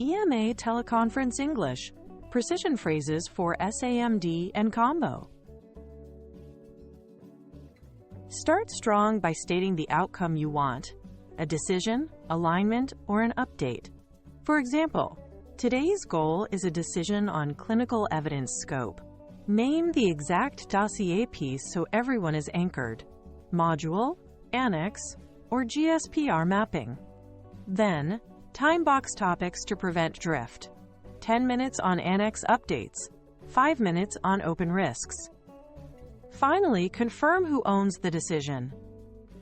EMA Teleconference English, precision phrases for SaMD and combo. Start strong by stating the outcome you want, a decision, alignment, or an update. For example, today's goal is a decision on clinical evidence scope. Name the exact dossier piece so everyone is anchored. Module, annex, or GSPR mapping. Then, timebox topics to prevent drift. 10 minutes on annex updates, 5 minutes on open risks. Finally, confirm who owns the decision.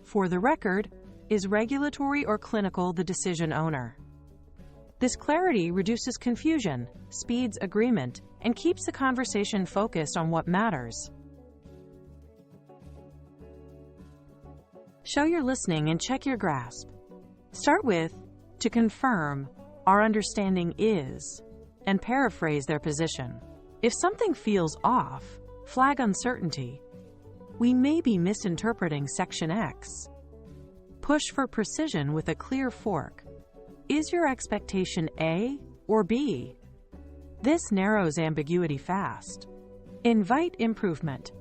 For the record, is regulatory or clinical the decision owner? This clarity reduces confusion, speeds agreement, and keeps the conversation focused on what matters. Show your listening and check your grasp. Start with, to confirm, our understanding is, and paraphrase their position. If something feels off, flag uncertainty. We may be misinterpreting Section X. Push for precision with a clear fork. Is your expectation A or B? This narrows ambiguity fast. Invite improvement.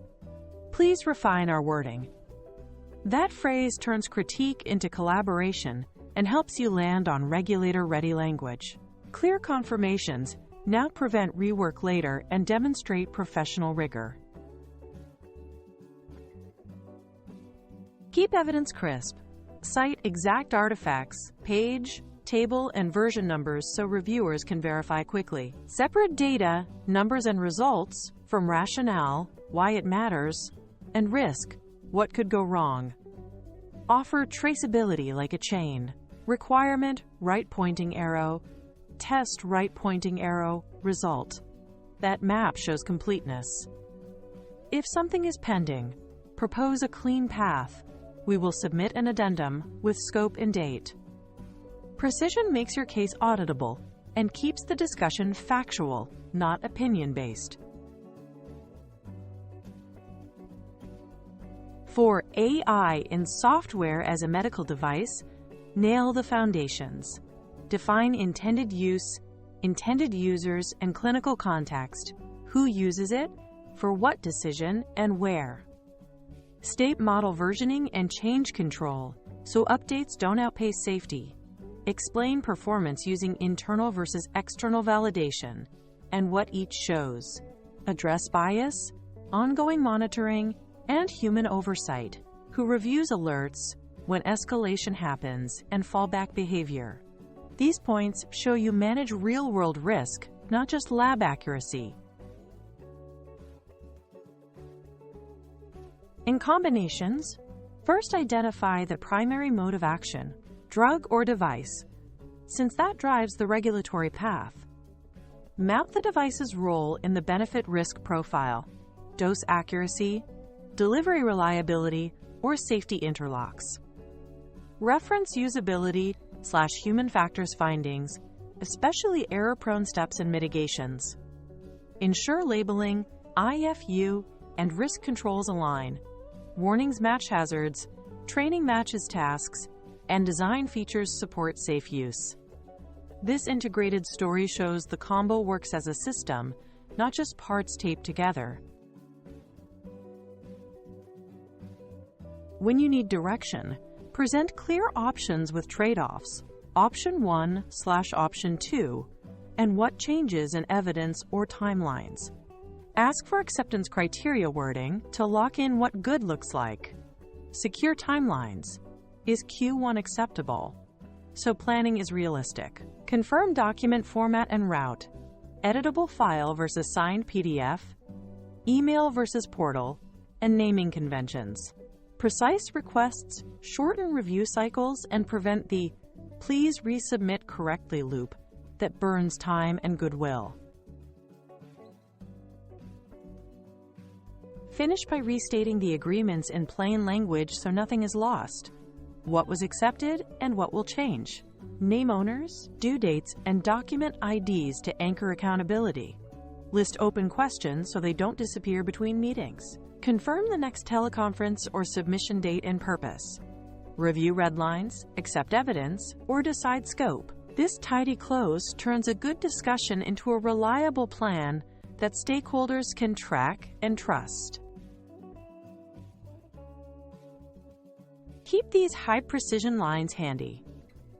Please refine our wording. That phrase turns critique into collaboration and helps you land on regulator-ready language. Clear confirmations now prevent rework later and demonstrate professional rigor. Keep evidence crisp. Cite exact artifacts, page, table, and version numbers so reviewers can verify quickly. Separate data, numbers and results from rationale, why it matters, and risk, what could go wrong. Offer traceability like a chain. Requirement, right pointing arrow. Test, right pointing arrow, result. That map shows completeness. If something is pending, propose a clean path. We will submit an addendum with scope and date. Precision makes your case auditable and keeps the discussion factual, not opinion-based. For AI in software as a medical device, nail the foundations. Define intended use, intended users, and clinical context. Who uses it, for what decision, and where. State model versioning and change control, so updates don't outpace safety. Explain performance using internal versus external validation, and what each shows. Address bias, ongoing monitoring, and human oversight, who reviews alerts when escalation happens and fallback behavior. These points show you manage real-world risk, not just lab accuracy. In combinations, first identify the primary mode of action, drug or device, since that drives the regulatory path. Map the device's role in the benefit-risk profile, dose accuracy, delivery reliability, or safety interlocks. Reference usability/human factors findings, especially error-prone steps and mitigations. Ensure labeling, IFU, and risk controls align. Warnings match hazards, training matches tasks, and design features support safe use. This integrated story shows the combo works as a system, not just parts taped together. When you need direction, present clear options with trade-offs, option 1/option 2, and what changes in evidence or timelines. Ask for acceptance criteria wording to lock in what good looks like. Secure timelines. Is Q1 acceptable? So planning is realistic. Confirm document format and route. Editable file versus signed PDF. Email versus portal. And naming conventions. Precise requests shorten review cycles and prevent the "please resubmit correctly" loop that burns time and goodwill. Finish by restating the agreements in plain language so nothing is lost. What was accepted and what will change. Name owners, due dates, and document IDs to anchor accountability. List open questions so they don't disappear between meetings. Confirm the next teleconference or submission date and purpose. Review red lines, accept evidence, or decide scope. This tidy close turns a good discussion into a reliable plan that stakeholders can track and trust. Keep these high-precision lines handy.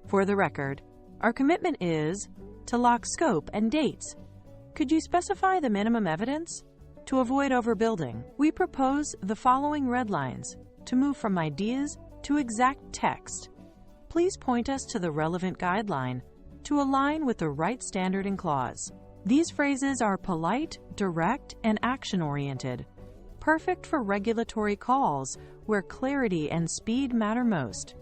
For the record, our commitment is to lock scope and dates. Could you specify the minimum evidence? To avoid overbuilding, we propose the following red lines to move from ideas to exact text. Please point us to the relevant guideline to align with the right standard and clause. These phrases are polite, direct, and action-oriented, perfect for regulatory calls where clarity and speed matter most.